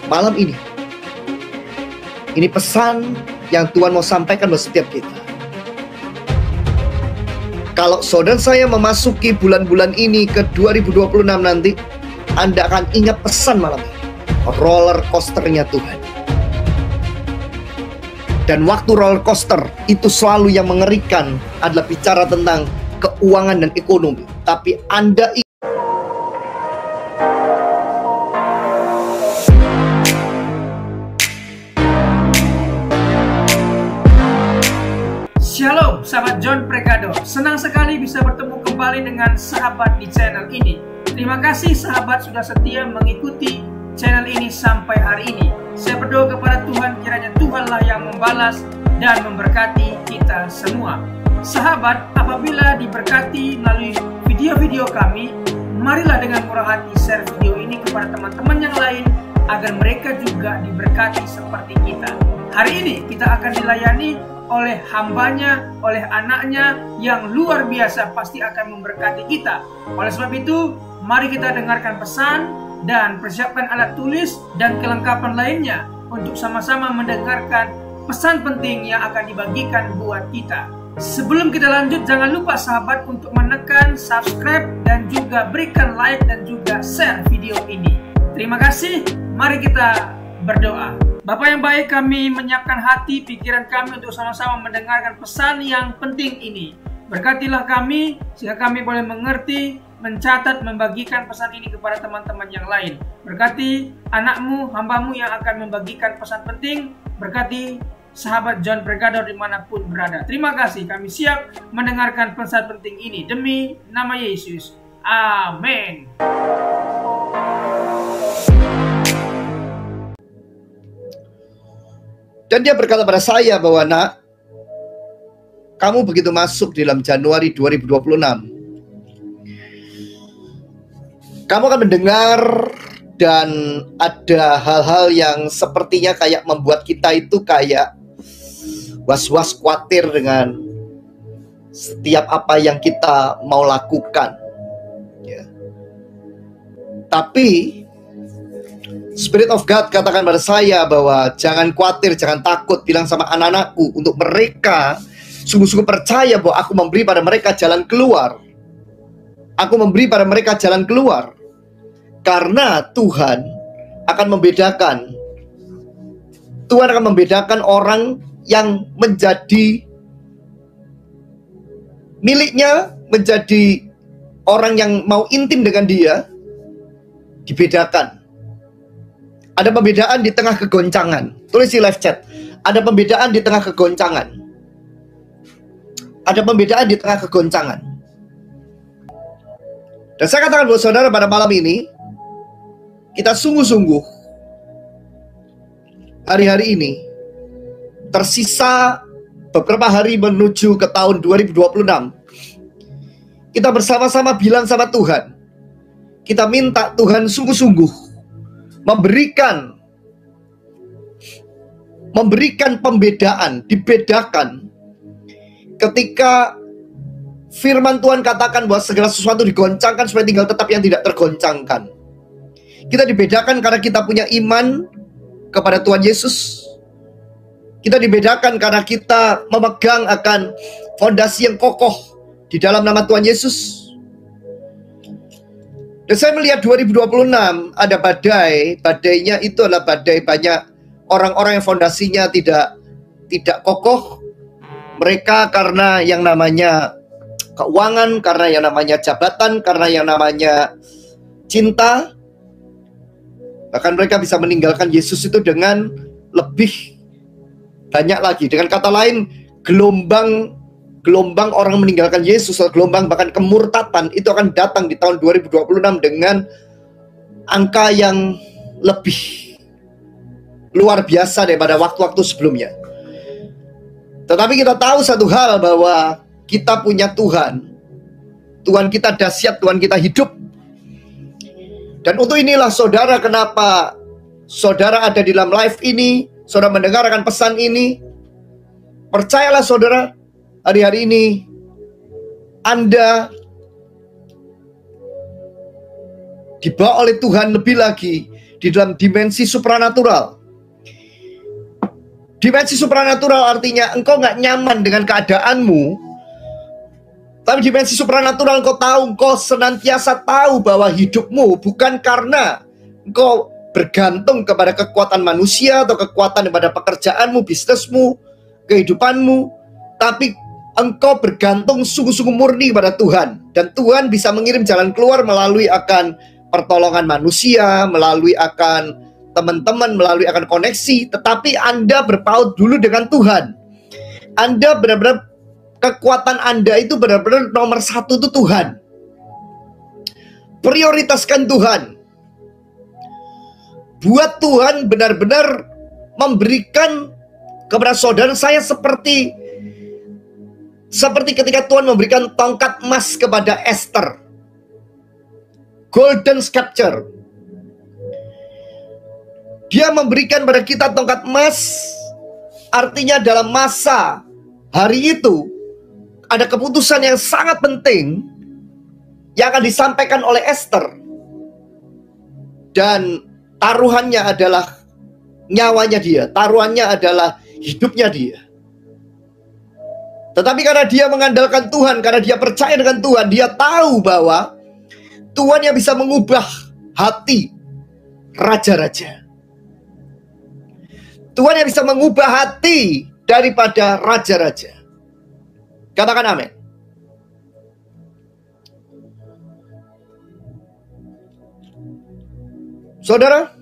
malam ini. Ini pesan yang Tuhan mau sampaikan buat setiap kita. Kalau saudara saya memasuki bulan-bulan ini ke 2026 nanti, Anda akan ingat pesan malam ini. Roller coasternya Tuhan. Dan waktu roller coaster itu selalu yang mengerikan adalah bicara tentang keuangan dan ekonomi. Tapi Anda Shalom sahabat John Pregado. Senang sekali bisa bertemu kembali dengan sahabat di channel ini. Terima kasih sahabat sudah setia mengikuti channel ini sampai hari ini. Saya berdoa kepada Tuhan, kiranya Tuhanlah yang membalas dan memberkati kita semua. Sahabat, apabila diberkati melalui video-video kami, marilah dengan murah hati share video ini kepada teman-teman yang lain agar mereka juga diberkati seperti kita. Hari ini kita akan dilayani oleh hambanya, oleh anaknya yang luar biasa, pasti akan memberkati kita. Oleh sebab itu, mari kita dengarkan pesan dan persiapkan alat tulis dan kelengkapan lainnya untuk sama-sama mendengarkan pesan penting yang akan dibagikan buat kita. Sebelum kita lanjut, jangan lupa sahabat untuk menekan subscribe dan juga berikan like dan juga share video ini. Terima kasih, mari kita berdoa. Bapa yang baik, kami menyiapkan hati, pikiran kami untuk sama-sama mendengarkan pesan yang penting ini. Berkatilah kami, sehingga kami boleh mengerti, mencatat, membagikan pesan ini kepada teman-teman yang lain. Berkati anakmu, hambamu yang akan membagikan pesan penting. Berkati sahabat John Pregado dimanapun berada. Terima kasih, kami siap mendengarkan pesan penting ini. Demi nama Yesus. Amin. Dan dia berkata pada saya bahwa, nak, kamu begitu masuk di dalam Januari 2026, kamu akan mendengar dan ada hal-hal yang sepertinya kayak membuat kita itu kayak was-was, khawatir dengan setiap apa yang kita mau lakukan. Ya. Tapi Spirit of God katakan pada saya bahwa jangan khawatir, jangan takut. Bilang sama anak-anakku untuk mereka sungguh-sungguh percaya bahwa aku memberi pada mereka jalan keluar. Aku memberi pada mereka jalan keluar. Karena Tuhan akan membedakan. Tuhan akan membedakan orang yang menjadi miliknya, menjadi orang yang mau intim dengan dia, dibedakan. Ada pembedaan di tengah kegoncangan. Tulis di live chat. Ada pembedaan di tengah kegoncangan. Ada pembedaan di tengah kegoncangan. Dan saya katakan buat saudara pada malam ini, kita sungguh-sungguh hari-hari ini tersisa beberapa hari menuju ke tahun 2026. Kita bersama-sama bilang sama Tuhan, kita minta Tuhan sungguh-sungguh memberikan pembedaan, dibedakan ketika firman Tuhan katakan bahwa segala sesuatu digoncangkan supaya tinggal tetap yang tidak tergoncangkan. Kita dibedakan karena kita punya iman kepada Tuhan Yesus. Kita dibedakan karena kita memegang akan fondasi yang kokoh di dalam nama Tuhan Yesus. Dan saya melihat 2026 ada badai. Badainya itu adalah badai banyak orang-orang yang fondasinya tidak kokoh. Mereka karena yang namanya keuangan, karena yang namanya jabatan, karena yang namanya cinta. Bahkan mereka bisa meninggalkan Yesus itu dengan lebih banyak lagi. Dengan kata lain, gelombang orang meninggalkan Yesus, gelombang bahkan kemurtatan itu akan datang di tahun 2026 dengan angka yang lebih luar biasa daripada waktu-waktu sebelumnya. Tetapi kita tahu satu hal, bahwa kita punya Tuhan. Tuhan kita dahsyat, Tuhan kita hidup. Dan untuk inilah saudara, kenapa saudara ada di dalam live ini, saudara mendengarkan pesan ini. Percayalah saudara, hari-hari ini Anda dibawa oleh Tuhan lebih lagi di di dalam dimensi supranatural. Dimensi supranatural artinya engkau nggak nyaman dengan keadaanmu, tapi dimensi supranatural engkau senantiasa tahu bahwa hidupmu bukan karena engkau bergantung kepada kekuatan manusia atau kekuatan pada pekerjaanmu, bisnismu, kehidupanmu, tapi engkau bergantung sungguh-sungguh murni pada Tuhan. Dan Tuhan bisa mengirim jalan keluar melalui akan pertolongan manusia, melalui akan teman-teman, melalui akan koneksi. Tetapi Anda berpaut dulu dengan Tuhan. Anda benar-benar, kekuatan Anda itu benar-benar nomor satu itu Tuhan. Prioritaskan Tuhan. Buat Tuhan benar-benar memberikan kepada saudara saya seperti ketika Tuhan memberikan tongkat emas kepada Esther. Golden scepter. Dia memberikan pada kita tongkat emas. Artinya dalam masa hari itu ada keputusan yang sangat penting yang akan disampaikan oleh Esther. Dan taruhannya adalah nyawanya dia, taruhannya adalah hidupnya dia. Tetapi karena dia mengandalkan Tuhan, karena dia percaya dengan Tuhan, dia tahu bahwa Tuhan yang bisa mengubah hati raja-raja. Tuhan yang bisa mengubah hati daripada raja-raja. Katakan amin. Saudara,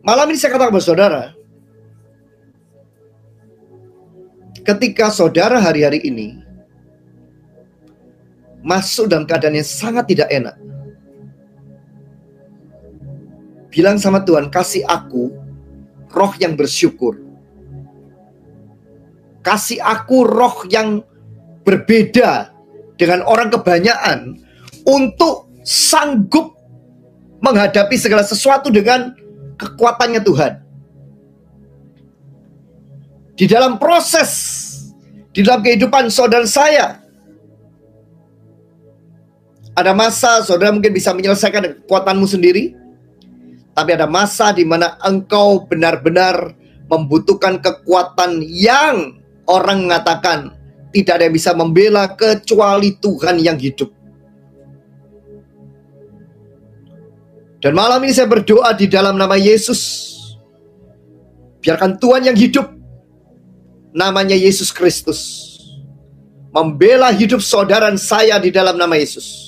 malam ini saya katakan kepada saudara, ketika saudara hari-hari ini masuk dalam keadaan yang sangat tidak enak, bilang sama Tuhan, kasih aku roh yang bersyukur. Kasih aku roh yang berbeda dengan orang kebanyakan untuk sanggup menghadapi segala sesuatu dengan kekuatannya Tuhan. Di dalam proses, di dalam kehidupan saudara saya, ada masa saudara mungkin bisa menyelesaikan kekuatanmu sendiri, tapi ada masa di mana engkau benar-benar membutuhkan kekuatan yang orang mengatakan tidak ada yang bisa membela kecuali Tuhan yang hidup. Dan malam ini saya berdoa di dalam nama Yesus, biarkan Tuhan yang hidup, namanya Yesus Kristus, membela hidup saudara saya di dalam nama Yesus.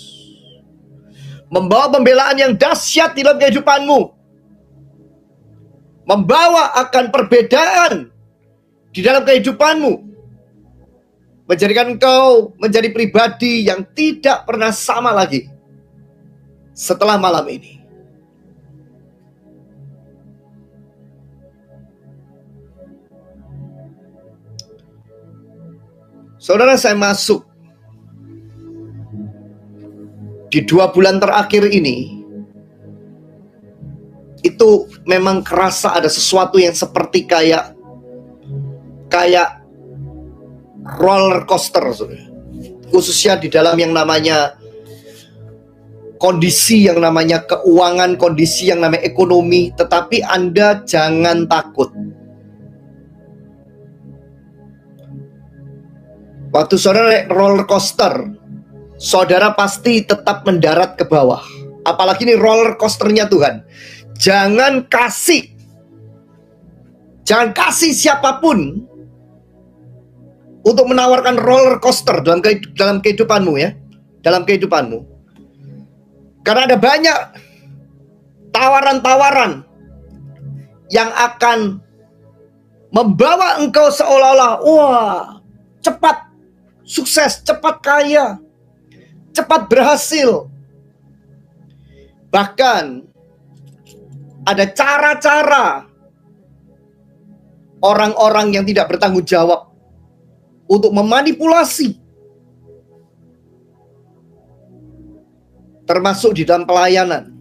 Membawa pembelaan yang dahsyat di dalam kehidupanmu. Membawa akan perbedaan di dalam kehidupanmu. Menjadikan engkau menjadi pribadi yang tidak pernah sama lagi setelah malam ini. Saudara, saya masuk di 2 bulan terakhir ini, itu memang kerasa ada sesuatu yang seperti kayak roller coaster, khususnya di dalam yang namanya kondisi yang namanya keuangan, kondisi yang namanya ekonomi. Tetapi Anda jangan takut. Waktu saudara naik roller coaster, saudara pasti tetap mendarat ke bawah. Apalagi ini roller coasternya Tuhan. Jangan kasih siapapun untuk menawarkan roller coaster dalam kehidupanmu, ya, dalam kehidupanmu. Karena ada banyak tawaran-tawaran yang akan membawa engkau seolah-olah, wah, cepat sukses, cepat kaya, cepat berhasil. Bahkan ada cara-cara orang-orang yang tidak bertanggung jawab untuk memanipulasi, termasuk di dalam pelayanan.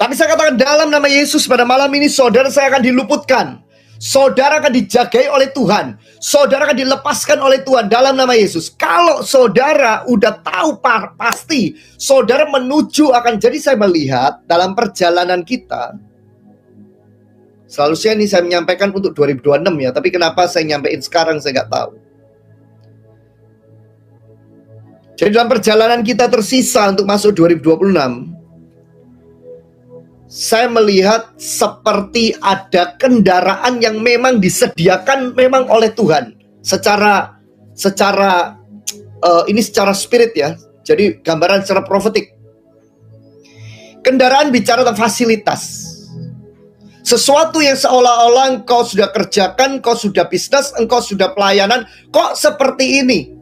Tapi saya katakan dalam nama Yesus pada malam ini, saudara saya akan diluputkan. Saudara akan dijagai oleh Tuhan. Saudara akan dilepaskan oleh Tuhan dalam nama Yesus. Kalau saudara udah tahu pasti, saudara menuju akan. Jadi saya melihat dalam perjalanan kita, seharusnya ini saya menyampaikan untuk 2026 ya. Tapi kenapa saya nyampein sekarang saya nggak tahu. Jadi dalam perjalanan kita tersisa untuk masuk 2026, saya melihat seperti ada kendaraan yang memang disediakan memang oleh Tuhan secara ini secara spirit ya. Jadi gambaran secara profetik. Kendaraan bicara tentang fasilitas. Sesuatu yang seolah-olah engkau sudah kerjakan, engkau sudah bisnis, engkau sudah pelayanan, kok seperti ini.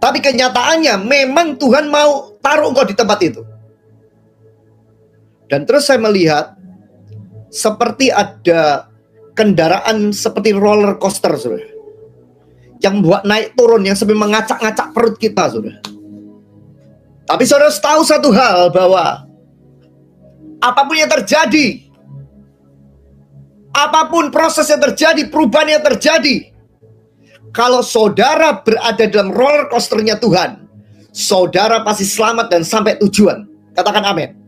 Tapi kenyataannya memang Tuhan mau taruh engkau di tempat itu. Dan terus saya melihat seperti ada kendaraan seperti roller coaster, saudara, yang buat naik turun, yang sampai mengacak-ngacak perut kita, saudara. Tapi saudara tahu satu hal, bahwa apapun yang terjadi, apapun proses yang terjadi, perubahan yang terjadi, kalau saudara berada dalam roller coasternya Tuhan, saudara pasti selamat dan sampai tujuan. Katakan amin.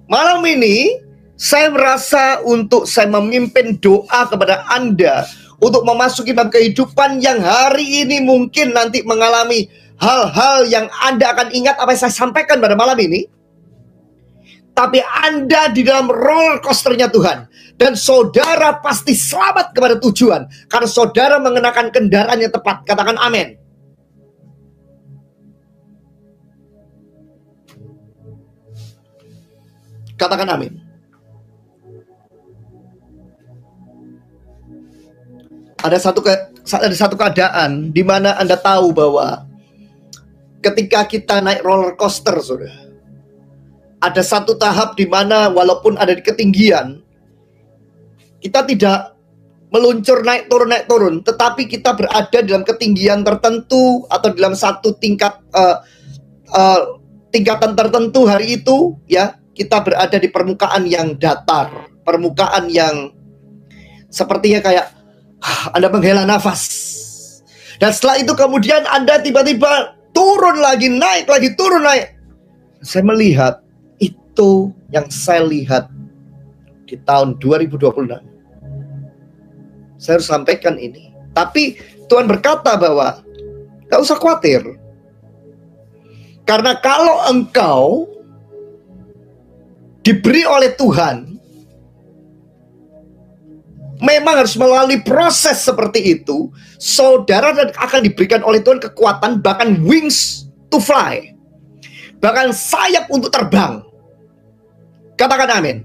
Malam ini saya merasa untuk saya memimpin doa kepada Anda untuk memasuki dalam kehidupan yang hari ini mungkin nanti mengalami hal-hal yang Anda akan ingat apa yang saya sampaikan pada malam ini. Tapi Anda di dalam roller coasternya Tuhan, dan saudara pasti selamat kepada tujuan karena saudara mengenakan kendaraan yang tepat. Katakan amin. Katakan amin. Ada satu keadaan di mana Anda tahu bahwa ketika kita naik roller coaster, saudara, ada satu tahap di mana walaupun ada di ketinggian, kita tidak meluncur naik turun, tetapi kita berada dalam ketinggian tertentu atau dalam satu tingkatan tertentu hari itu, ya. Kita berada di permukaan yang datar, permukaan yang sepertinya kayak Anda menghela nafas. Dan setelah itu kemudian Anda tiba-tiba turun lagi, naik lagi, turun naik. Saya melihat itu yang saya lihat di tahun 2026. Saya harus sampaikan ini. Tapi Tuhan berkata bahwa gak usah khawatir. Karena kalau engkau diberi oleh Tuhan, memang harus melalui proses seperti itu, saudara akan diberikan oleh Tuhan kekuatan, bahkan wings to fly, bahkan sayap untuk terbang. Katakan amin.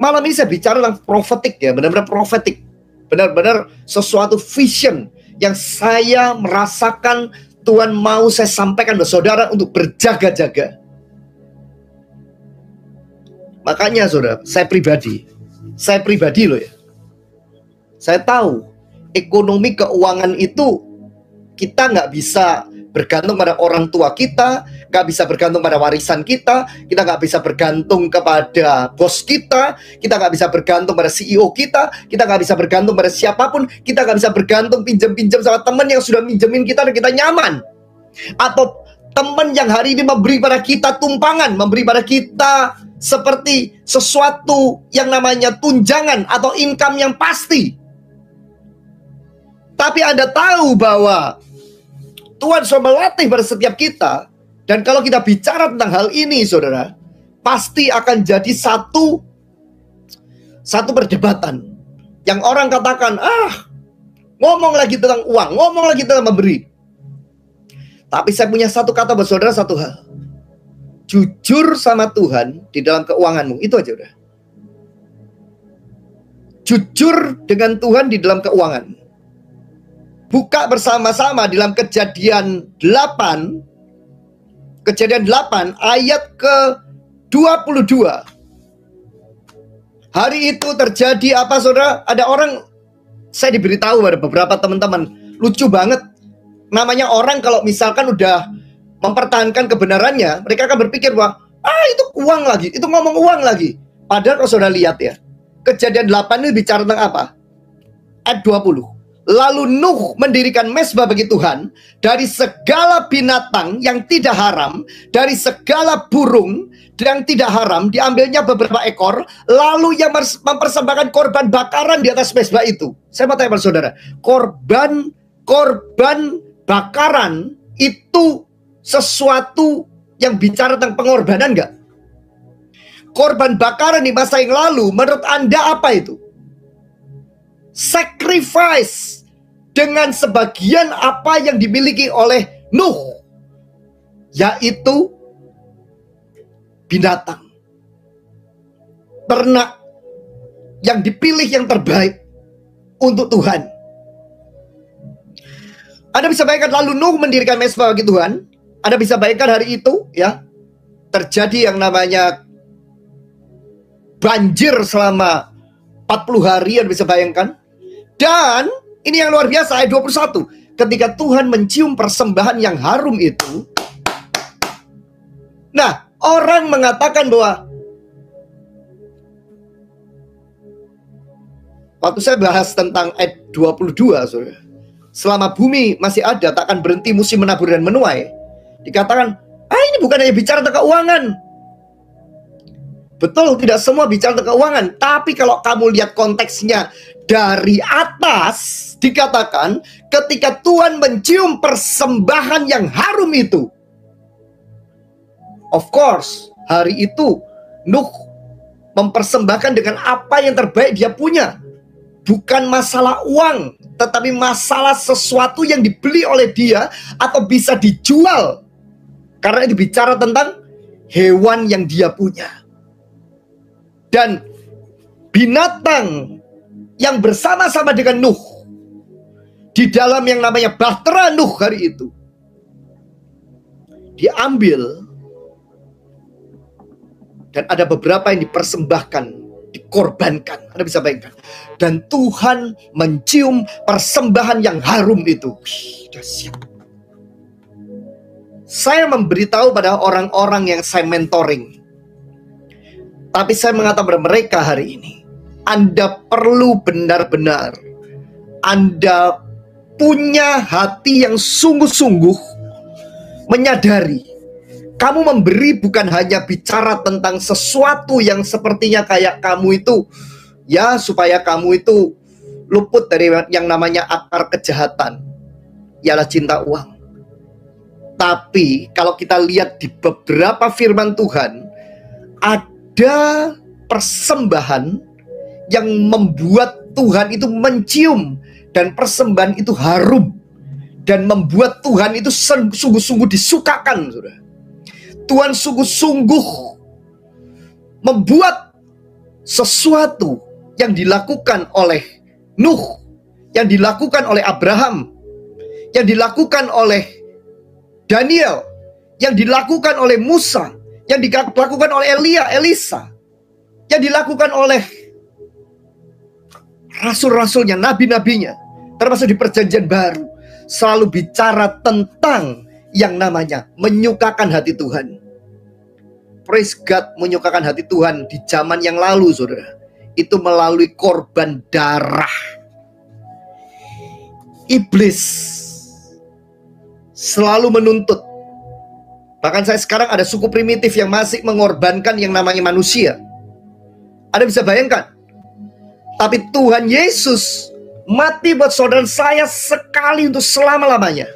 Malam ini saya bicara tentang profetik ya, benar-benar profetik, benar-benar sesuatu vision yang saya merasakan Tuhan mau saya sampaikan kepada saudara untuk berjaga-jaga. Makanya saudara, saya pribadi loh ya, saya tahu ekonomi keuangan itu kita nggak bisa bergantung pada orang tua kita, nggak bisa bergantung pada warisan kita nggak bisa bergantung kepada bos kita nggak bisa bergantung pada CEO kita nggak bisa bergantung pada siapapun, kita nggak bisa bergantung pinjam-pinjam sama teman yang sudah minjemin kita dan kita nyaman, atau teman yang hari ini memberi pada kita tumpangan, memberi pada kita seperti sesuatu yang namanya tunjangan atau income yang pasti. Tapi Anda tahu bahwa Tuhan sudah melatih pada setiap kita. Dan kalau kita bicara tentang hal ini, saudara, pasti akan jadi satu perdebatan. Yang orang katakan, ngomong lagi tentang uang, ngomong lagi tentang memberi. Tapi saya punya satu kata buat saudara, satu hal. Jujur sama Tuhan di dalam keuanganmu, itu aja udah. Jujur dengan Tuhan di dalam keuangan. Buka bersama-sama dalam Kejadian 8 ayat ke-22. Hari itu terjadi apa saudara? Ada orang, saya diberitahu ada beberapa teman-teman, lucu banget. Namanya orang kalau misalkan udah mempertahankan kebenarannya, mereka akan berpikir bahwa itu uang lagi, itu ngomong uang lagi. Padahal kalau saudara lihat ya, Kejadian 8 ini bicara tentang apa? Ayat 20. Lalu Nuh mendirikan mezbah bagi Tuhan dari segala binatang yang tidak haram, dari segala burung yang tidak haram, diambilnya beberapa ekor, lalu yang mempersembahkan korban bakaran di atas mezbah itu. Saya mau tanya pada saudara, korban bakaran itu sesuatu yang bicara tentang pengorbanan enggak? Korban bakaran di masa yang lalu, menurut Anda apa itu? Sacrifice dengan sebagian apa yang dimiliki oleh Nuh, yaitu binatang, ternak yang dipilih yang terbaik untuk Tuhan. Anda bisa bayangkan, lalu Nuh mendirikan mezbah bagi Tuhan. Anda bisa bayangkan hari itu ya, terjadi yang namanya banjir selama 40 hari, Anda bisa bayangkan. Dan ini yang luar biasa, ayat 21. Ketika Tuhan mencium persembahan yang harum itu. Nah, orang mengatakan bahwa, waktu saya bahas tentang ayat 22, saudara, selama bumi masih ada, tak akan berhenti musim menabur dan menuai. Dikatakan, ini bukan hanya bicara tentang keuangan. Betul, tidak semua bicara tentang keuangan. Tapi kalau kamu lihat konteksnya dari atas, dikatakan ketika Tuhan mencium persembahan yang harum itu. Of course, hari itu Nuh mempersembahkan dengan apa yang terbaik dia punya. Bukan masalah uang, tetapi masalah sesuatu yang dibeli oleh dia atau bisa dijual. Karena itu bicara tentang hewan yang dia punya. Dan binatang yang bersama-sama dengan Nuh di dalam yang namanya bahtera Nuh hari itu diambil, dan ada beberapa yang dipersembahkan, dikorbankan. Anda bisa bayangkan. Dan Tuhan mencium persembahan yang harum itu. Dahsyat. Saya memberitahu pada orang-orang yang saya mentoring, tapi saya mengatakan kepada mereka hari ini, Anda perlu benar-benar, Anda punya hati yang sungguh-sungguh menyadari, kamu memberi bukan hanya bicara tentang sesuatu yang sepertinya kayak kamu itu, ya supaya kamu itu luput dari yang namanya akar kejahatan, ialah cinta uang. Tapi kalau kita lihat di beberapa firman Tuhan, ada persembahan yang membuat Tuhan itu mencium, dan persembahan itu harum dan membuat Tuhan itu sungguh-sungguh disukakan, saudara. Tuhan sungguh-sungguh membuat sesuatu yang dilakukan oleh Nuh, yang dilakukan oleh Abraham, yang dilakukan oleh Daniel, yang dilakukan oleh Musa, yang dilakukan oleh Elisa, yang dilakukan oleh rasul-rasulnya, nabi-nabinya, termasuk di perjanjian baru, selalu bicara tentang yang namanya menyukakan hati Tuhan. Praise God, menyukakan hati Tuhan di zaman yang lalu, saudara, itu melalui korban darah. Iblis selalu menuntut. Bahkan saya sekarang ada suku primitif yang masih mengorbankan yang namanya manusia. Anda bisa bayangkan. Tapi Tuhan Yesus mati buat saudara saya sekali untuk selama-lamanya.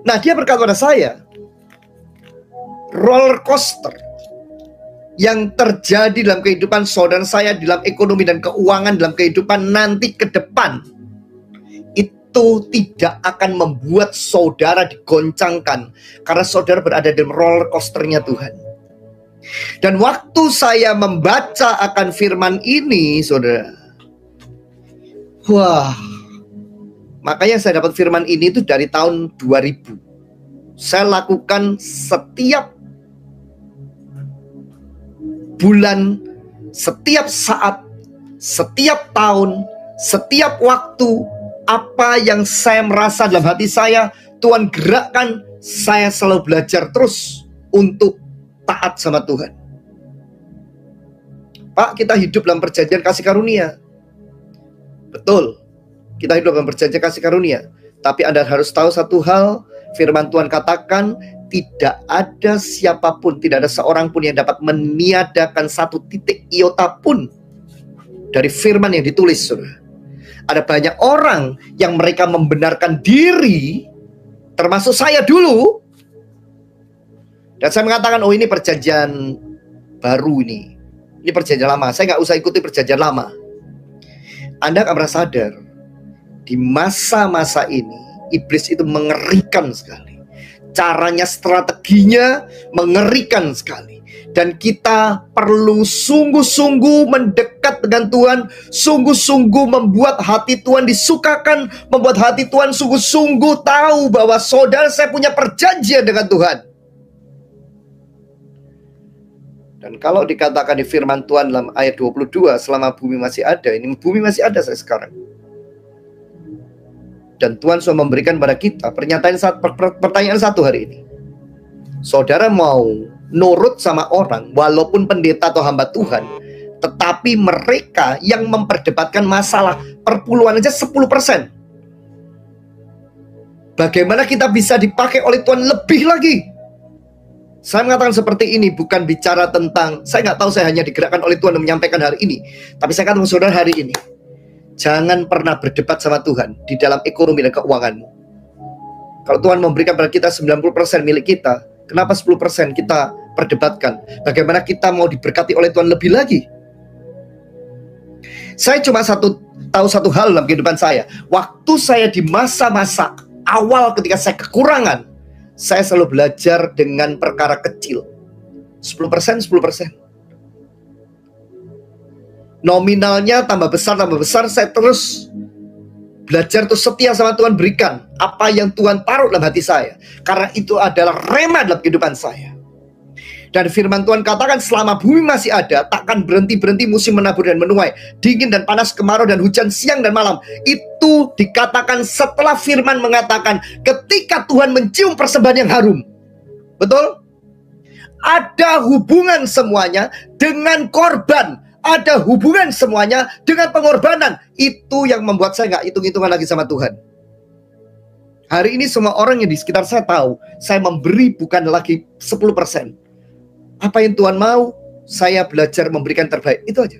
Nah, dia berkata pada saya, roller coaster yang terjadi dalam kehidupan saudara saya, dalam ekonomi dan keuangan, dalam kehidupan nanti ke depan, itu tidak akan membuat saudara digoncangkan, karena saudara berada dalam roller coasternya Tuhan. Dan waktu saya membaca akan firman ini, saudara, wah, makanya saya dapat firman ini itu dari tahun 2000. Saya lakukan setiap bulan, setiap saat, setiap tahun, setiap waktu. Apa yang saya merasa dalam hati saya, Tuhan gerakkan, saya selalu belajar terus untuk taat sama Tuhan. Pak, kita hidup dalam perjanjian kasih karunia. Betul, kita hidup dalam perjanjian kasih karunia. Tapi Anda harus tahu satu hal, firman Tuhan katakan, tidak ada siapapun, tidak ada seorang pun yang dapat meniadakan satu titik iota pun dari firman yang ditulis, saudara. Ada banyak orang yang mereka membenarkan diri, termasuk saya dulu. Dan saya mengatakan, oh ini perjanjian baru ini. Ini perjanjian lama, saya nggak usah ikuti perjanjian lama. Anda akan merasa sadar, di masa-masa ini, iblis itu mengerikan sekali. Caranya, strateginya mengerikan sekali. Dan kita perlu sungguh-sungguh mendekat dengan Tuhan, sungguh-sungguh membuat hati Tuhan disukakan, membuat hati Tuhan sungguh-sungguh tahu bahwa saudara saya punya perjanjian dengan Tuhan. Dan kalau dikatakan di firman Tuhan dalam ayat 22, selama bumi masih ada, ini bumi masih ada saya sekarang. Dan Tuhan sudah memberikan pada kita pertanyaan satu hari ini. Saudara mau nurut sama orang, walaupun pendeta atau hamba Tuhan, tetapi mereka yang memperdebatkan masalah perpuluhan aja 10%. Bagaimana kita bisa dipakai oleh Tuhan lebih lagi? Saya mengatakan seperti ini, bukan bicara tentang, saya nggak tahu, saya hanya digerakkan oleh Tuhan untuk menyampaikan hari ini. Tapi saya katakan saudara hari ini, jangan pernah berdebat sama Tuhan di dalam ekonomi dan keuanganmu. Kalau Tuhan memberikan pada kita 90% milik kita, kenapa 10% kita perdebatkan? Bagaimana kita mau diberkati oleh Tuhan lebih lagi? Saya cuma tahu satu hal dalam kehidupan saya. Waktu saya di masa-masa awal ketika saya kekurangan, saya selalu belajar dengan perkara kecil. 10%. Nominalnya tambah besar, saya terus belajar tuh setia sama Tuhan, berikan apa yang Tuhan taruh dalam hati saya. Karena itu adalah rema dalam kehidupan saya. Dan firman Tuhan katakan selama bumi masih ada, takkan berhenti-berhenti musim menabur dan menuai, dingin dan panas, kemarau dan hujan, siang dan malam. Itu dikatakan setelah firman mengatakan ketika Tuhan mencium persembahan yang harum. Betul? Ada hubungan semuanya dengan korban. Ada hubungan semuanya dengan pengorbanan. Itu yang membuat saya nggak hitung-hitungan lagi sama Tuhan. Hari ini semua orang yang di sekitar saya tahu, saya memberi bukan lagi 10%. Apa yang Tuhan mau, saya belajar memberikan terbaik. Itu aja.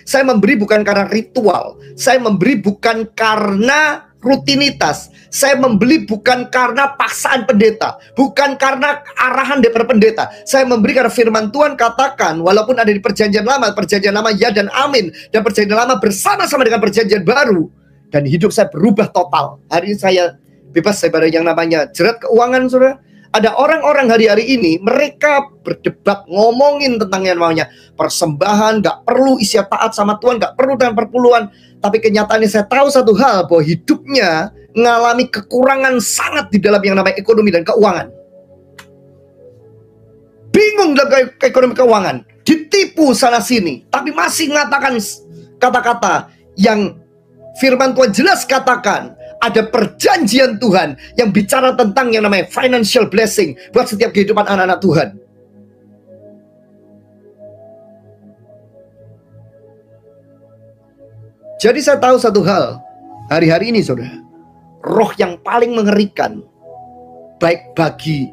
Saya memberi bukan karena ritual. Saya memberi bukan karena rutinitas. Saya membeli bukan karena paksaan pendeta, bukan karena arahan daripada pendeta. Saya memberi karena firman Tuhan katakan, walaupun ada di perjanjian lama ya dan amin, dan perjanjian lama bersama-sama dengan perjanjian baru, dan hidup saya berubah total. Hari ini saya bebas daripada yang namanya jerat keuangan, saudara. Ada orang-orang hari-hari ini, mereka berdebat, ngomongin tentang yang namanya persembahan, gak perlu isya taat sama Tuhan, gak perlu dengan perpuluhan. Tapi kenyataannya saya tahu satu hal, bahwa hidupnya mengalami kekurangan sangat di dalam yang namanya ekonomi dan keuangan. Bingung dalam ekonomi keuangan, ditipu sana-sini, tapi masih mengatakan kata-kata yang firman Tuhan jelas katakan. Ada perjanjian Tuhan yang bicara tentang yang namanya financial blessing buat setiap kehidupan anak-anak Tuhan. Jadi saya tahu satu hal, hari-hari ini saudara, roh yang paling mengerikan, baik bagi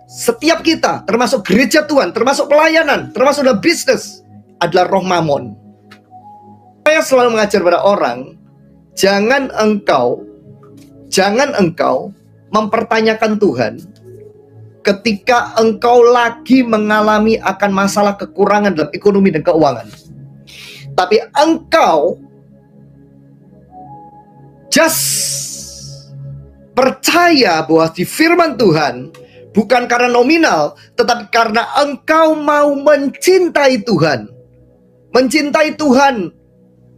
setiap kita, termasuk gereja Tuhan, termasuk pelayanan, termasuk dalam bisnis, adalah roh mamon. Saya selalu mengajar pada orang, Jangan engkau mempertanyakan Tuhan ketika engkau lagi mengalami akan masalah kekurangan dalam ekonomi dan keuangan. Tapi engkau just percaya bahwa di firman Tuhan bukan karena nominal, tetapi karena engkau mau mencintai Tuhan. Mencintai Tuhan.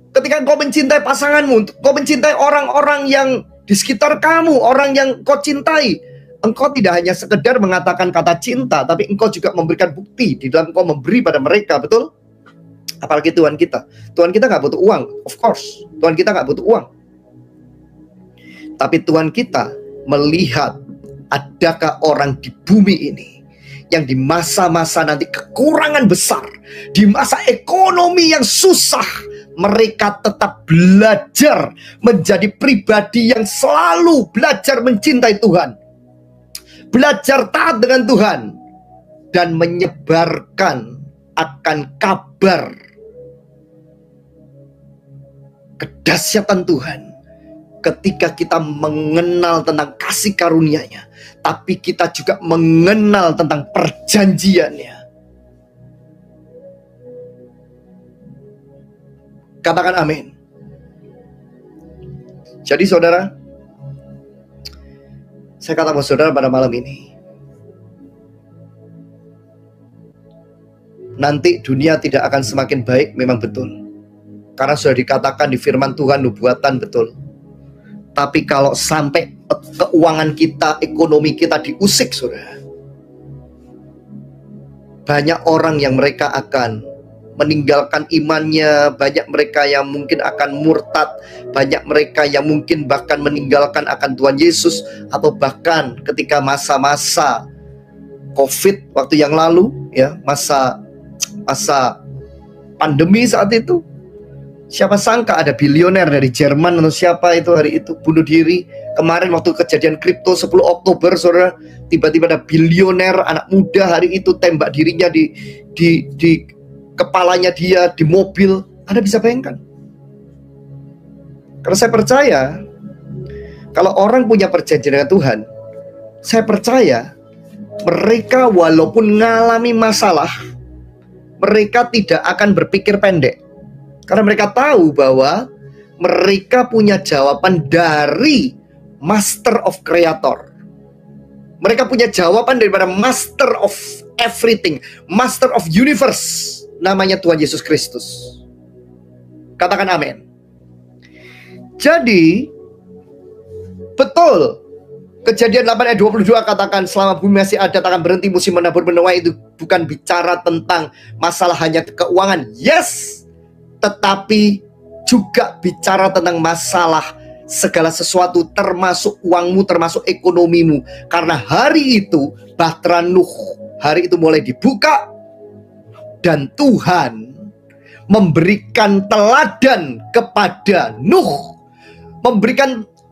Ketika engkau mencintai pasanganmu, engkau mencintai orang-orang yang di sekitar kamu, orang yang kau cintai, engkau tidak hanya sekedar mengatakan kata cinta, tapi engkau juga memberikan bukti di dalam engkau memberi pada mereka, betul? Apalagi Tuhan kita. Tuhan kita nggak butuh uang, of course. Tuhan kita nggak butuh uang. Tapi Tuhan kita melihat adakah orang di bumi ini yang di masa-masa nanti kekurangan besar, di masa ekonomi yang susah, mereka tetap belajar menjadi pribadi yang selalu belajar mencintai Tuhan, belajar taat dengan Tuhan, dan menyebarkan akan kabar kedahsyatan Tuhan. Ketika kita mengenal tentang kasih karunia-Nya, tapi kita juga mengenal tentang perjanjiannya. Katakan amin. Jadi saudara, saya katakan saudara pada malam ini, nanti dunia tidak akan semakin baik, memang betul. Karena sudah dikatakan di firman Tuhan, nubuatan, betul. Tapi kalau sampai keuangan kita, ekonomi kita diusik, saudara, banyak orang yang mereka akan meninggalkan imannya, banyak mereka yang mungkin akan murtad, banyak mereka yang mungkin bahkan meninggalkan akan Tuhan Yesus, atau bahkan ketika masa-masa COVID waktu yang lalu, ya, masa pandemi saat itu, siapa sangka ada bilioner dari Jerman atau siapa itu hari itu bunuh diri. Kemarin waktu kejadian kripto 10 Oktober, saudara, tiba-tiba ada bilioner anak muda hari itu tembak dirinya di kepalanya dia di mobil. Anda bisa bayangkan? Karena saya percaya kalau orang punya perjanjian dengan Tuhan, saya percaya mereka walaupun mengalami masalah, mereka tidak akan berpikir pendek. Karena mereka tahu bahwa mereka punya jawaban dari Master of Creator. Mereka punya jawaban daripada Master of Everything, Master of Universe, namanya Tuhan Yesus Kristus. Katakan amin. Jadi betul, Kejadian 8 ayat 22 katakan, selama bumi masih ada akan berhenti musim menabur menuai. Itu bukan bicara tentang masalah hanya keuangan, yes, tetapi juga bicara tentang masalah segala sesuatu, termasuk uangmu, termasuk ekonomimu. Karena hari itu bahtera Nuh, hari itu mulai dibuka, dan Tuhan memberikan teladan kepada Nuh,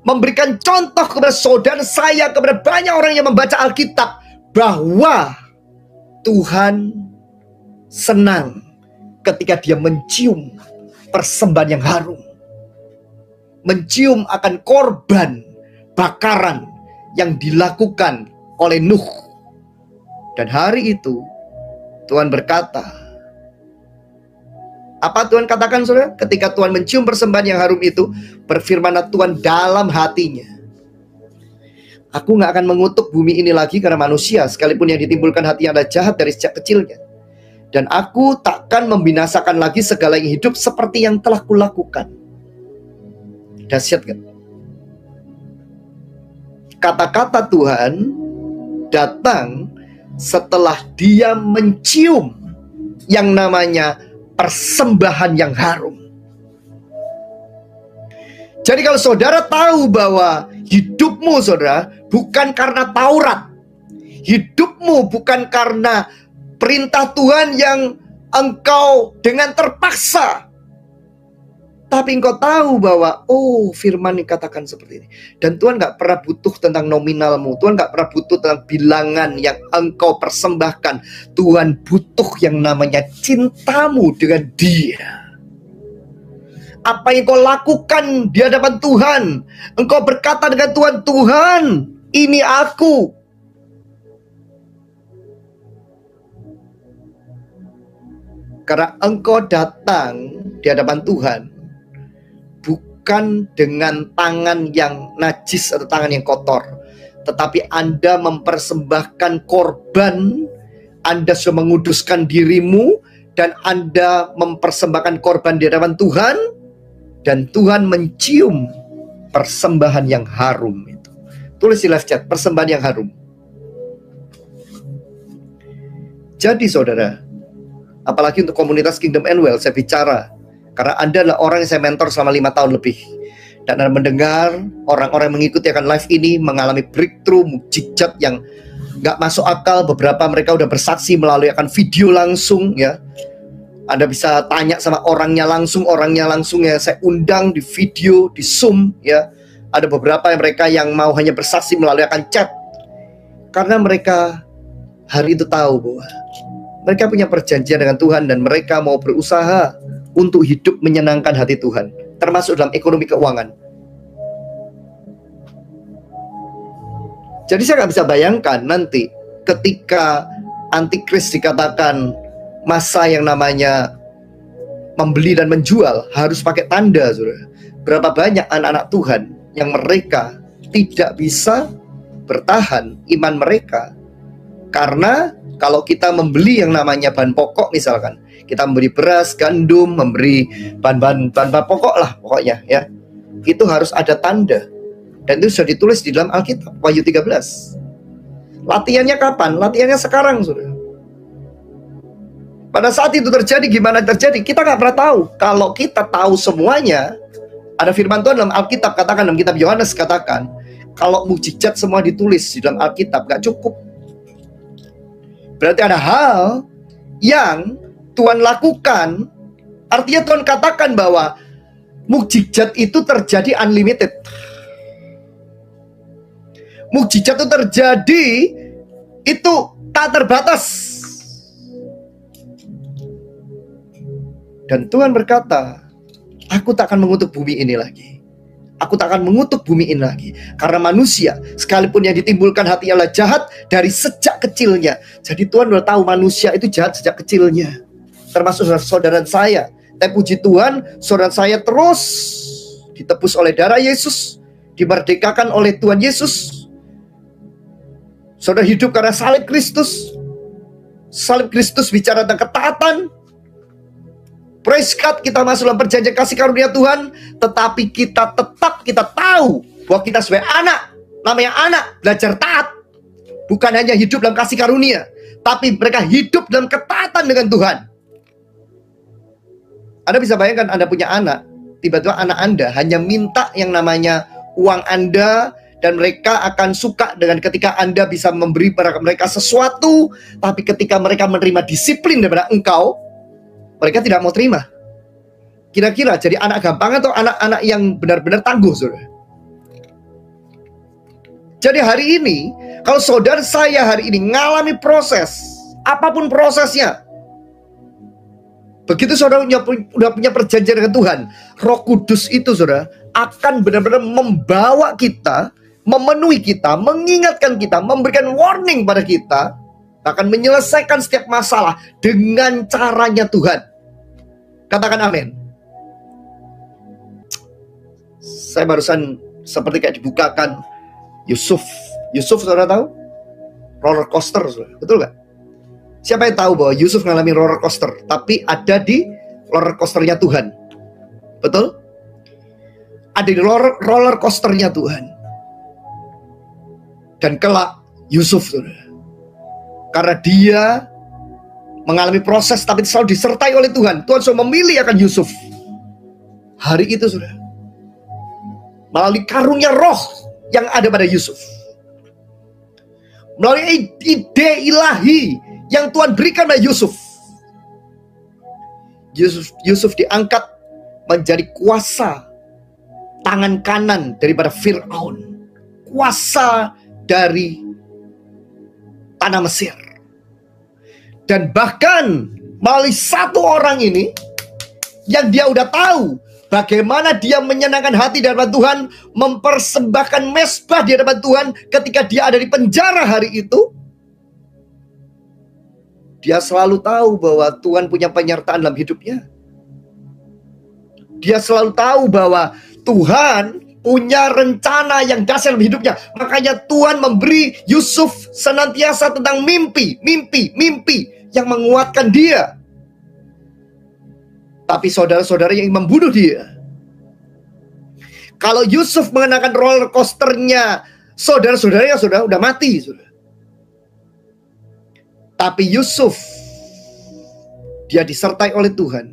memberikan contoh kepada saudara saya, kepada banyak orang yang membaca Alkitab, bahwa Tuhan senang ketika dia mencium persembahan yang harum, mencium akan korban bakaran yang dilakukan oleh Nuh. Dan hari itu Tuhan berkata, apa Tuhan katakan, saudara? Ketika Tuhan mencium persembahan yang harum itu, berfirmanlah Tuhan dalam hatinya, aku gak akan mengutuk bumi ini lagi karena manusia, sekalipun yang ditimbulkan hati yang adalah jahat dari sejak kecilnya. Dan aku takkan membinasakan lagi segala yang hidup seperti yang telah kulakukan. Dahsyat kan? Kata-kata Tuhan datang setelah dia mencium yang namanya persembahan yang harum. Jadi kalau saudara tahu bahwa hidupmu, saudara, bukan karena Taurat, hidupmu bukan karena perintah Tuhan yang engkau dengan terpaksa, tapi engkau tahu bahwa, oh, firman dikatakan seperti ini. Dan Tuhan gak pernah butuh tentang nominalmu, Tuhan gak pernah butuh tentang bilangan yang engkau persembahkan. Tuhan butuh yang namanya cintamu dengan Dia. Apa yang kau lakukan di hadapan Tuhan. Engkau berkata dengan Tuhan, Tuhan, ini aku. Karena engkau datang di hadapan Tuhan bukan dengan tangan yang najis atau tangan yang kotor, tetapi Anda mempersembahkan korban. Anda sudah menguduskan dirimu, dan Anda mempersembahkan korban di hadapan Tuhan, dan Tuhan mencium persembahan yang harum itu. Tulis di live chat, persembahan yang harum. Jadi saudara, apalagi untuk komunitas Kingdom and Well, saya bicara karena Anda adalah orang yang saya mentor selama 5 tahun lebih. Dan Anda mendengar orang-orang yang mengikuti akan live ini mengalami breakthrough, mukjizat yang nggak masuk akal. Beberapa mereka udah bersaksi melalui akan video langsung ya. Anda bisa tanya sama orangnya langsung ya. Saya undang di video, di Zoom ya. Ada beberapa mereka yang mau hanya bersaksi melalui akan chat. Karena mereka hari itu tahu bahwa mereka punya perjanjian dengan Tuhan dan mereka mau berusaha untuk hidup menyenangkan hati Tuhan, termasuk dalam ekonomi keuangan. Jadi saya nggak bisa bayangkan nanti ketika antikris dikatakan masa yang namanya membeli dan menjual harus pakai tanda, saudara. Berapa banyak anak-anak Tuhan yang mereka tidak bisa bertahan iman mereka. Karena kalau kita membeli yang namanya bahan pokok misalkan, kita memberi beras, gandum, memberi bahan pokok lah pokoknya ya. Itu harus ada tanda. Dan itu sudah ditulis di dalam Alkitab, Wahyu 13. Latihannya kapan? Latihannya sekarang, saudara. Pada saat itu terjadi, gimana terjadi? Kita nggak pernah tahu. Kalau kita tahu semuanya, ada firman Tuhan dalam Alkitab, katakan dalam kitab Yohanes, katakan, kalau mukjizat semua ditulis di dalam Alkitab, nggak cukup. Berarti ada hal yang Tuhan lakukan. Artinya Tuhan katakan bahwa mukjizat itu terjadi unlimited. Mukjizat itu terjadi itu tak terbatas. Dan Tuhan berkata, aku tak akan mengutuk bumi ini lagi. Aku tak akan mengutuk bumi ini lagi. Karena manusia, sekalipun yang ditimbulkan hati Allah jahat dari sejak kecilnya. Jadi Tuhan udah tahu manusia itu jahat sejak kecilnya. Termasuk saudara saya. Tapi puji Tuhan, saudara saya terus ditebus oleh darah Yesus, dimerdekakan oleh Tuhan Yesus. Saudara hidup karena salib Kristus. Salib Kristus bicara tentang ketaatan. Praise God, kita masuk dalam perjanjian kasih karunia Tuhan. Tetapi kita tahu bahwa kita sebagai anak, namanya anak, belajar taat. Bukan hanya hidup dalam kasih karunia, tapi mereka hidup dalam ketaatan dengan Tuhan. Anda bisa bayangkan Anda punya anak, tiba-tiba anak Anda hanya minta yang namanya uang Anda, dan mereka akan suka dengan ketika Anda bisa memberi pada mereka sesuatu. Tapi ketika mereka menerima disiplin daripada engkau, mereka tidak mau terima. Kira-kira jadi anak gampang atau anak-anak yang benar-benar tangguh, saudara? Jadi hari ini, kalau saudara saya hari ini mengalami proses, apapun prosesnya, begitu saudara sudah punya perjanjian dengan Tuhan, Roh Kudus itu, saudara, akan benar-benar membawa kita, memenuhi kita, mengingatkan kita, memberikan warning pada kita, akan menyelesaikan setiap masalah dengan caranya Tuhan. Katakan amin. Saya barusan seperti kayak dibukakan Yusuf. Yusuf saudara tahu? Roller coaster, saudara. Betul gak? Siapa yang tahu bahwa Yusuf mengalami roller coaster, tapi ada di roller coasternya Tuhan? Betul? Ada di roller coasternya Tuhan. Dan kelak Yusuf, saudara, karena dia mengalami proses tapi selalu disertai oleh Tuhan, Tuhan selalu memilih akan Yusuf. Hari itu, saudara, melalui karunia roh yang ada pada Yusuf, melalui ide ilahi yang Tuhan berikan pada Yusuf, Yusuf diangkat menjadi kuasa tangan kanan daripada Fir'aun, kuasa dari tanah Mesir. Dan bahkan melalui satu orang ini yang dia udah tahu bagaimana dia menyenangkan hati di hadapan Tuhan, mempersembahkan mezbah di hadapan Tuhan ketika dia ada di penjara hari itu. Dia selalu tahu bahwa Tuhan punya penyertaan dalam hidupnya. Dia selalu tahu bahwa Tuhan punya rencana yang dahsyat dalam hidupnya. Makanya Tuhan memberi Yusuf senantiasa tentang mimpi yang menguatkan dia. Tapi saudara-saudara yang membunuh dia. Kalau Yusuf mengenakan roller coasternya saudara-saudaranya, sudah mati, saudara. Tapi Yusuf, dia disertai oleh Tuhan.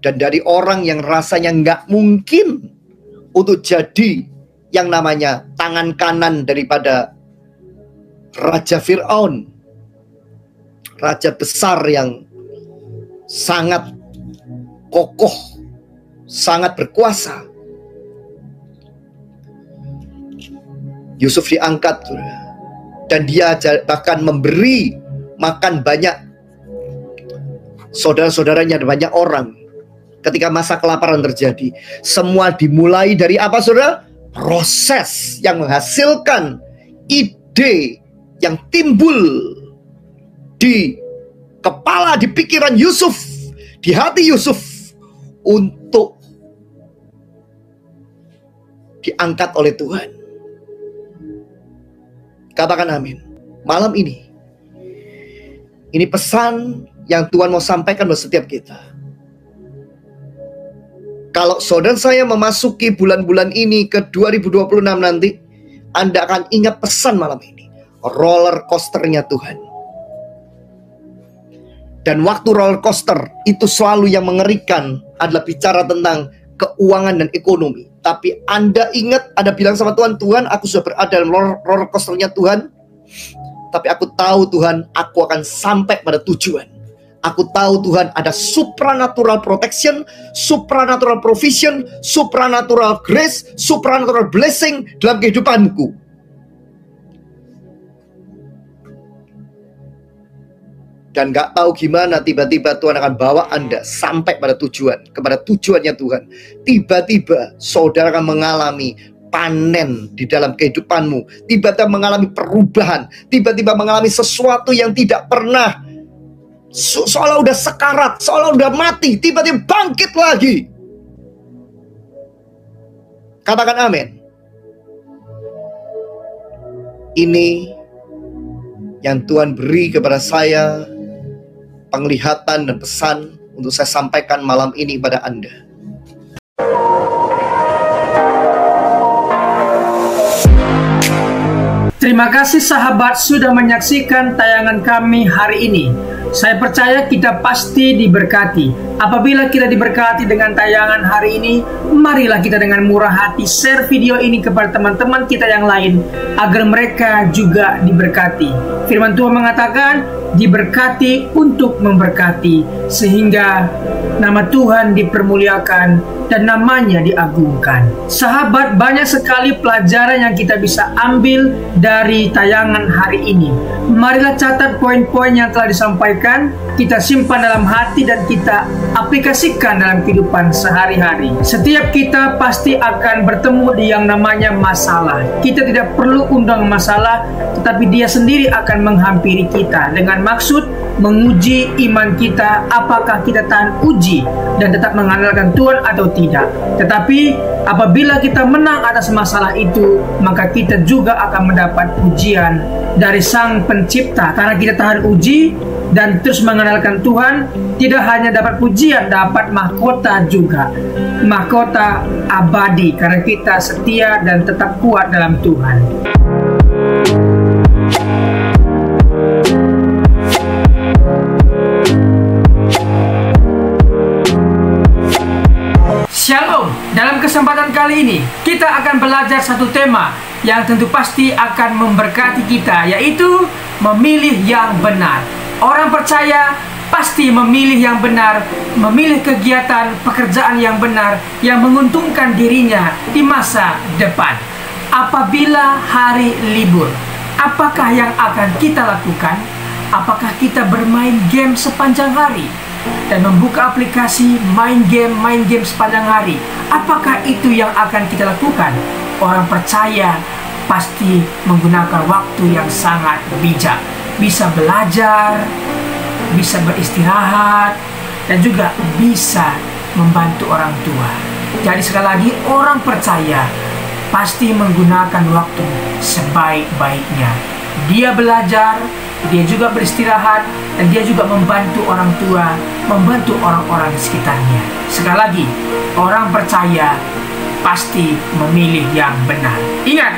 Dan dari orang yang rasanya nggak mungkin untuk jadi yang namanya tangan kanan daripada Raja Fir'aun, raja besar yang sangat kokoh, sangat berkuasa. Yusuf diangkat, dan dia bahkan memberi makan banyak saudara-saudaranya dan banyak orang. Ketika masa kelaparan terjadi, semua dimulai dari apa, saudara? Proses yang menghasilkan ide yang timbul di kepala, di pikiran Yusuf, di hati Yusuf, untuk diangkat oleh Tuhan. Katakan amin. Malam ini pesan yang Tuhan mau sampaikan buat setiap kita. Kalau saudara saya memasuki bulan-bulan ini ke 2026 nanti, Anda akan ingat pesan malam ini. Roller coasternya Tuhan. Dan waktu roller coaster itu selalu yang mengerikan adalah bicara tentang keuangan dan ekonomi. Tapi Anda ingat, Anda bilang sama Tuhan, Tuhan, aku sudah berada dalam roller coasternya Tuhan. Tapi aku tahu Tuhan, aku akan sampai pada tujuan. Aku tahu Tuhan ada supranatural protection, supranatural provision, supranatural grace, supranatural blessing dalam kehidupanku. Dan gak tahu gimana tiba-tiba Tuhan akan bawa Anda sampai pada tujuan, kepada tujuannya Tuhan. Tiba-tiba saudara akan mengalami panen di dalam kehidupanmu. Tiba-tiba mengalami perubahan. Tiba-tiba mengalami sesuatu yang tidak pernah, seolah udah sekarat, seolah udah mati, tiba-tiba bangkit lagi. Katakan amin. Ini yang Tuhan beri kepada saya, penglihatan dan pesan untuk saya sampaikan malam ini pada Anda. Terima kasih sahabat sudah menyaksikan tayangan kami hari ini. Saya percaya kita pasti diberkati. Apabila kita diberkati dengan tayangan hari ini, marilah kita dengan murah hati share video ini kepada teman-teman kita yang lain, agar mereka juga diberkati. Firman Tuhan mengatakan, diberkati untuk memberkati, sehingga nama Tuhan dipermuliakan dan namanya diagungkan. Sahabat, banyak sekali pelajaran yang kita bisa ambil dari tayangan hari ini. Marilah catat poin-poin yang telah disampaikan, kita simpan dalam hati dan kita aplikasikan dalam kehidupan sehari-hari. Setiap kita pasti akan bertemu di yang namanya masalah. Kita tidak perlu undang masalah, tetapi dia sendiri akan menghampiri kita dengan maksud menguji iman kita, apakah kita tahan uji dan tetap mengandalkan Tuhan atau tidak. Tetapi apabila kita menang atas masalah itu, maka kita juga akan mendapat pujian dari Sang Pencipta. Karena kita tahan uji dan terus mengandalkan Tuhan, tidak hanya dapat pujian, dapat mahkota juga. Mahkota abadi karena kita setia dan tetap kuat dalam Tuhan. Shalom. Dalam kesempatan kali ini kita akan belajar satu tema yang tentu pasti akan memberkati kita, yaitu memilih yang benar. Orang percaya pasti memilih yang benar, memilih kegiatan pekerjaan yang benar, yang menguntungkan dirinya di masa depan. Apabila hari libur, apakah yang akan kita lakukan? Apakah kita bermain game sepanjang hari dan membuka aplikasi main game sepanjang hari? Apakah itu yang akan kita lakukan? Orang percaya pasti menggunakan waktu yang sangat bijak, bisa belajar, bisa beristirahat, dan juga bisa membantu orang tua. Jadi sekali lagi, orang percaya pasti menggunakan waktu sebaik-baiknya. Dia belajar, dia juga beristirahat, dan dia juga membantu orang tua, membantu orang-orang di sekitarnya. Sekali lagi, orang percaya pasti memilih yang benar. Ingat,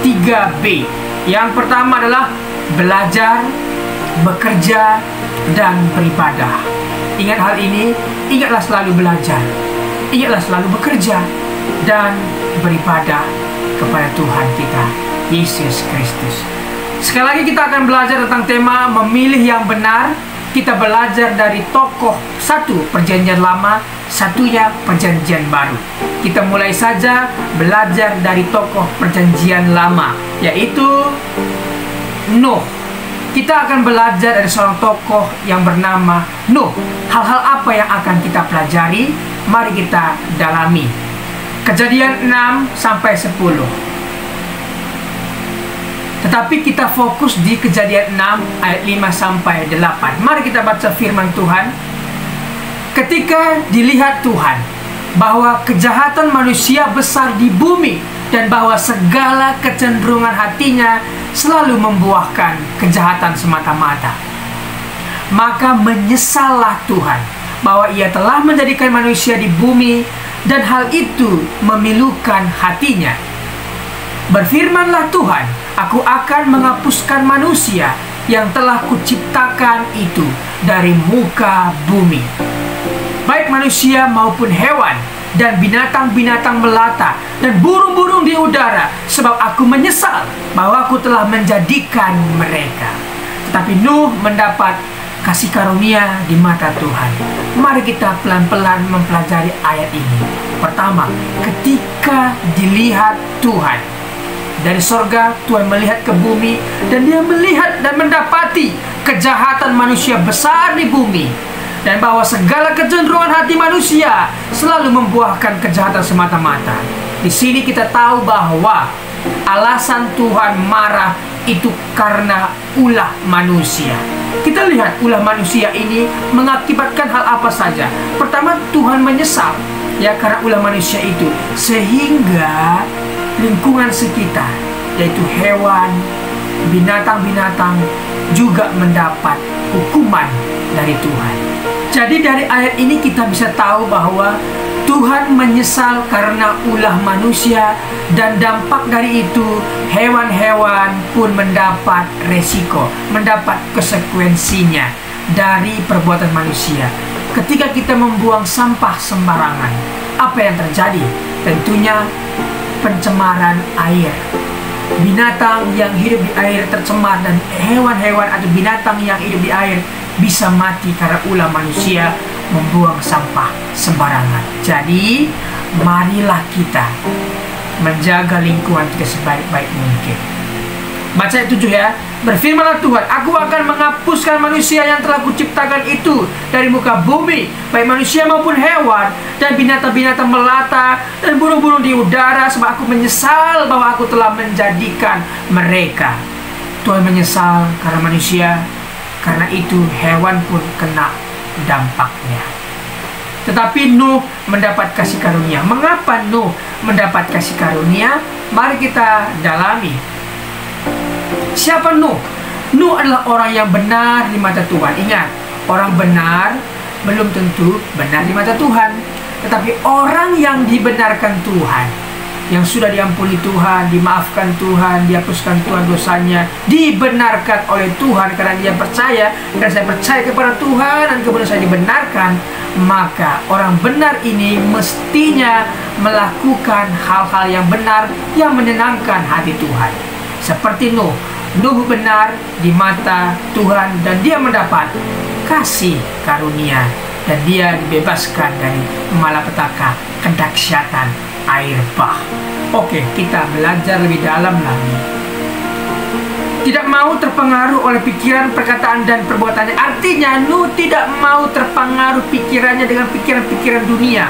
3B. Yang pertama adalah belajar, bekerja, dan beribadah. Ingat hal ini, ingatlah selalu belajar, ingatlah selalu bekerja, dan beribadah kepada Tuhan kita, Yesus Kristus. Sekali lagi kita akan belajar tentang tema memilih yang benar. Kita belajar dari tokoh satu Perjanjian Lama, satunya Perjanjian Baru. Kita mulai saja belajar dari tokoh Perjanjian Lama, yaitu Nuh. Kita akan belajar dari seorang tokoh yang bernama Nuh. Hal-hal apa yang akan kita pelajari? Mari kita dalami. Kejadian 6 sampai 10. Tetapi kita fokus di Kejadian 6 ayat 5 sampai 8. Mari kita baca firman Tuhan. Ketika dilihat Tuhan bahwa kejahatan manusia besar di bumi dan bahwa segala kecenderungan hatinya selalu membuahkan kejahatan semata-mata, maka menyesallah Tuhan bahwa ia telah menjadikan manusia di bumi dan hal itu memilukan hatinya. Berfirmanlah Tuhan, aku akan menghapuskan manusia yang telah kuciptakan itu dari muka bumi, baik manusia maupun hewan, dan binatang-binatang melata, dan burung-burung di udara, sebab aku menyesal bahwa aku telah menjadikan mereka. Tetapi Nuh mendapat kasih karunia di mata Tuhan. Mari kita pelan-pelan mempelajari ayat ini. Pertama, ketika dilihat Tuhan dari sorga, Tuhan melihat ke bumi, dan dia melihat dan mendapati kejahatan manusia besar di bumi, dan bahwa segala kecenderungan hati manusia selalu membuahkan kejahatan semata-mata. Di sini kita tahu bahwa alasan Tuhan marah itu karena ulah manusia. Kita lihat ulah manusia ini mengakibatkan hal apa saja. Pertama, Tuhan menyesal ya karena ulah manusia itu, sehingga lingkungan sekitar, yaitu hewan, binatang-binatang juga mendapat hukuman dari Tuhan. Jadi dari ayat ini kita bisa tahu bahwa Tuhan menyesal karena ulah manusia, dan dampak dari itu hewan-hewan pun mendapat resiko, mendapat konsekuensinya dari perbuatan manusia. Ketika kita membuang sampah sembarangan, apa yang terjadi? Tentunya pencemaran air. Binatang yang hidup di air tercemar, dan hewan-hewan atau binatang yang hidup di air bisa mati karena ulah manusia membuang sampah sembarangan. Jadi marilah kita menjaga lingkungan kita sebaik-baik mungkin. Baca ayat 7 ya. Berfirmanlah Tuhan, aku akan menghapuskan manusia yang telah kuciptakan itu dari muka bumi, baik manusia maupun hewan, dan binatang-binatang melata, dan burung-burung di udara, sebab aku menyesal bahwa aku telah menjadikan mereka. Tuhan menyesal karena manusia, karena itu hewan pun kena dampaknya. Tetapi Nuh mendapat kasih karunia. Mengapa Nuh mendapat kasih karunia? Mari kita dalami. Siapa Nuh? Nuh adalah orang yang benar di mata Tuhan. Ingat, orang benar belum tentu benar di mata Tuhan. Tetapi orang yang dibenarkan Tuhan, yang sudah diampuni Tuhan, dimaafkan Tuhan, dihapuskan Tuhan dosanya, dibenarkan oleh Tuhan karena dia percaya, dan saya percaya kepada Tuhan dan kemudian saya dibenarkan, maka orang benar ini mestinya melakukan hal-hal yang benar yang menyenangkan hati Tuhan. Seperti Nuh. Nuh benar di mata Tuhan, dan dia mendapat kasih karunia, dan dia dibebaskan dari malapetaka kedahsyatan air bah. Oke, kita belajar lebih dalam lagi. Tidak mau terpengaruh oleh pikiran, perkataan, dan perbuatannya. Artinya Nuh tidak mau terpengaruh pikirannya dengan pikiran-pikiran dunia,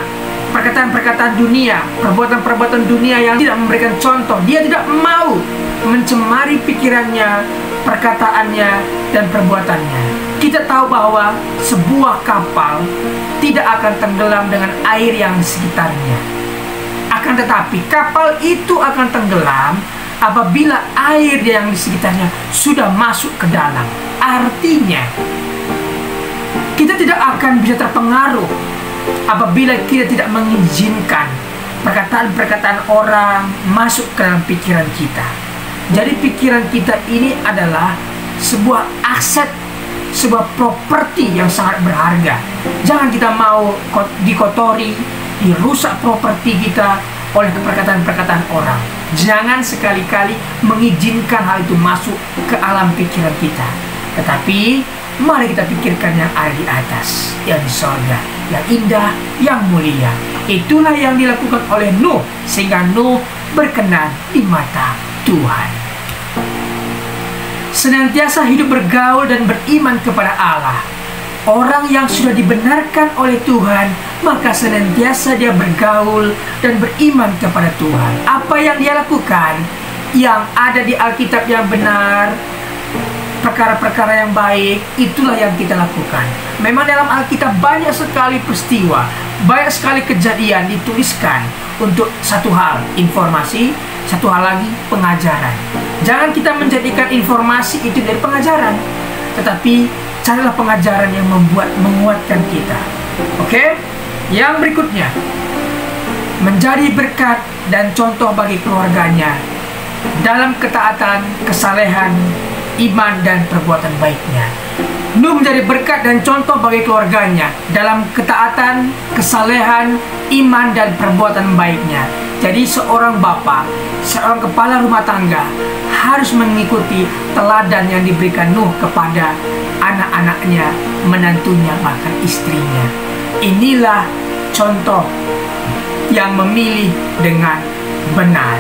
perkataan-perkataan dunia, perbuatan-perbuatan dunia yang tidak memberikan contoh. Dia tidak mau mencemari pikirannya, perkataannya, dan perbuatannya. Kita tahu bahwa sebuah kapal tidak akan tenggelam dengan air yang di sekitarnya. Akan tetapi kapal itu akan tenggelam apabila air yang di sekitarnya sudah masuk ke dalam. Artinya kita tidak akan bisa terpengaruh apabila kita tidak mengizinkan perkataan-perkataan orang masuk ke dalam pikiran kita. Jadi pikiran kita ini adalah sebuah aset, sebuah properti yang sangat berharga. Jangan kita mau dikotori, dirusak properti kita oleh perkataan-perkataan orang. Jangan sekali-kali mengizinkan hal itu masuk ke alam pikiran kita. Tetapi mari kita pikirkan yang ada di atas, yang di sorga, yang indah, yang mulia. Itulah yang dilakukan oleh Nuh, sehingga Nuh berkenan di mata Tuhan. Senantiasa hidup bergaul dan beriman kepada Allah. Orang yang sudah dibenarkan oleh Tuhan, maka senantiasa dia bergaul dan beriman kepada Tuhan. Apa yang dia lakukan, yang ada di Alkitab yang benar, perkara-perkara yang baik, itulah yang kita lakukan. Memang dalam Alkitab banyak sekali peristiwa, banyak sekali kejadian dituliskan untuk satu hal, informasi, satu hal lagi, pengajaran. Jangan kita menjadikan informasi itu dari pengajaran, tetapi carilah pengajaran yang menguatkan kita. Oke? Yang berikutnya, menjadi berkat dan contoh bagi keluarganya dalam ketaatan, kesalehan, iman dan perbuatan baiknya. Nuh menjadi berkat dan contoh bagi keluarganya dalam ketaatan, kesalehan, iman dan perbuatan baiknya. Jadi seorang bapak, seorang kepala rumah tangga harus mengikuti teladan yang diberikan Nuh kepada anak-anaknya, menantunya, bahkan istrinya. Inilah contoh yang memilih dengan benar.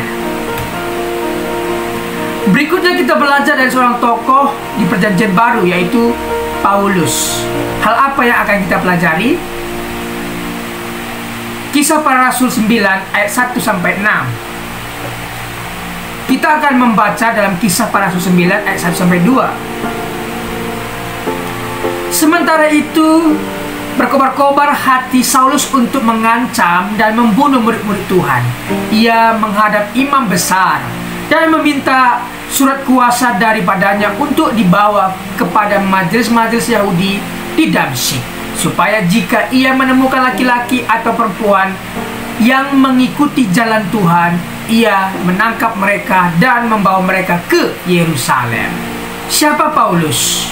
Berikutnya kita belajar dari seorang tokoh di Perjanjian Baru, yaitu Paulus. Hal apa yang akan kita pelajari? Kisah Para Rasul 9 ayat 1-6. Kita akan membaca dalam Kisah Para Rasul 9 ayat 1-2. Sementara itu, berkobar-kobar hati Saulus untuk mengancam dan membunuh murid-murid Tuhan. Ia menghadap imam besar dan meminta surat kuasa daripadanya untuk dibawa kepada majelis-majelis Yahudi di Damsyik, supaya jika ia menemukan laki-laki atau perempuan yang mengikuti jalan Tuhan, ia menangkap mereka dan membawa mereka ke Yerusalem. Siapa Paulus?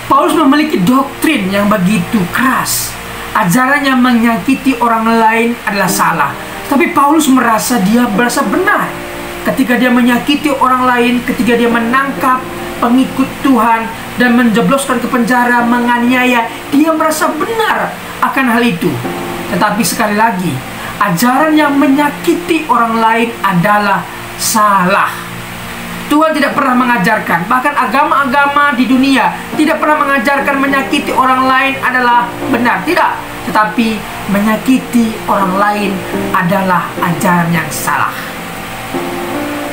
Paulus memiliki doktrin yang begitu keras. Ajaran yang menyakiti orang lain adalah salah, tapi Paulus merasa benar ketika dia menyakiti orang lain, ketika dia menangkap pengikut Tuhan dan menjebloskan ke penjara, menganiaya. Dia merasa benar akan hal itu. Tetapi sekali lagi, ajaran yang menyakiti orang lain adalah salah. Tuhan tidak pernah mengajarkan, bahkan agama-agama di dunia tidak pernah mengajarkan menyakiti orang lain adalah benar. Tidak. Tetapi menyakiti orang lain adalah ajaran yang salah.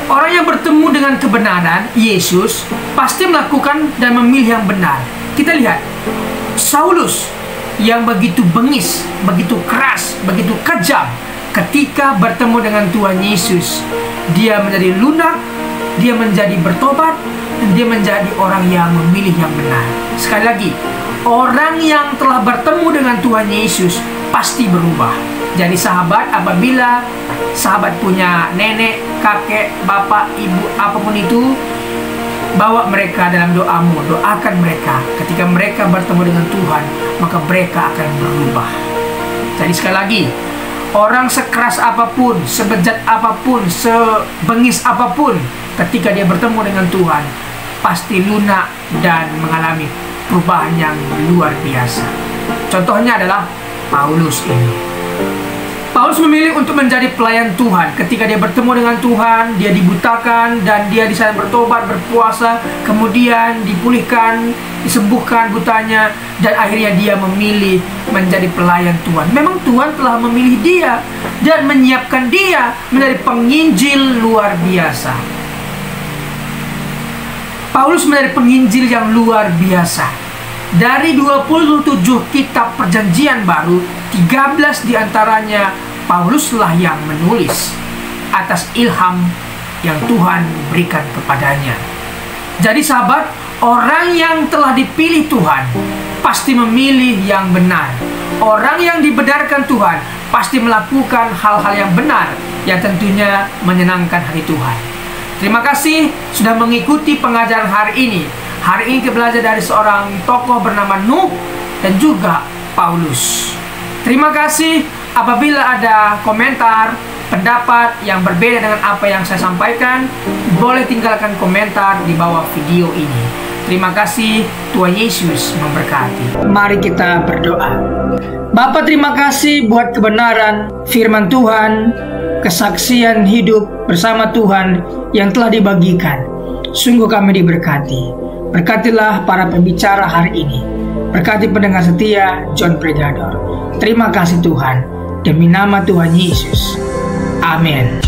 Orang yang bertemu dengan kebenaran, Yesus, pasti melakukan dan memilih yang benar. Kita lihat, Saulus yang begitu bengis, begitu keras, begitu kejam, ketika bertemu dengan Tuhan Yesus, dia menjadi lunak, dia menjadi bertobat, dan dia menjadi orang yang memilih yang benar. Sekali lagi, orang yang telah bertemu dengan Tuhan Yesus pasti berubah. Jadi sahabat, apabila sahabat punya nenek, kakek, bapak, ibu, apapun itu, bawa mereka dalam doamu, doakan mereka. Ketika mereka bertemu dengan Tuhan, maka mereka akan berubah. Jadi sekali lagi, orang sekeras apapun, sebejat apapun, sebengis apapun, ketika dia bertemu dengan Tuhan, pasti lunak dan mengalami perubahan yang luar biasa. Contohnya adalah Paulus ini. Paulus memilih untuk menjadi pelayan Tuhan. Ketika dia bertemu dengan Tuhan, dia dibutakan dan dia di sana bertobat, berpuasa, kemudian dipulihkan, disembuhkan butanya, dan akhirnya dia memilih menjadi pelayan Tuhan. Memang Tuhan telah memilih dia dan menyiapkan dia menjadi penginjil luar biasa. Paulus menjadi penginjil yang luar biasa. Dari 27 kitab Perjanjian Baru, 13 diantaranya Pauluslah yang menulis atas ilham yang Tuhan berikan kepadanya. Jadi sahabat, orang yang telah dipilih Tuhan pasti memilih yang benar. Orang yang dibenarkan Tuhan pasti melakukan hal-hal yang benar, yang tentunya menyenangkan hati Tuhan. Terima kasih sudah mengikuti pengajaran hari ini. Hari ini kita belajar dari seorang tokoh bernama Nuh dan juga Paulus. Terima kasih. Apabila ada komentar, pendapat yang berbeda dengan apa yang saya sampaikan, boleh tinggalkan komentar di bawah video ini. Terima kasih. Tuhan Yesus memberkati. Mari kita berdoa. Bapa, terima kasih buat kebenaran firman Tuhan, kesaksian hidup bersama Tuhan yang telah dibagikan. Sungguh kami diberkati. Berkatilah para pembicara hari ini. Berkati pendengar setia John Pregador. Terima kasih Tuhan. Demi nama Tuhan Yesus. Amin.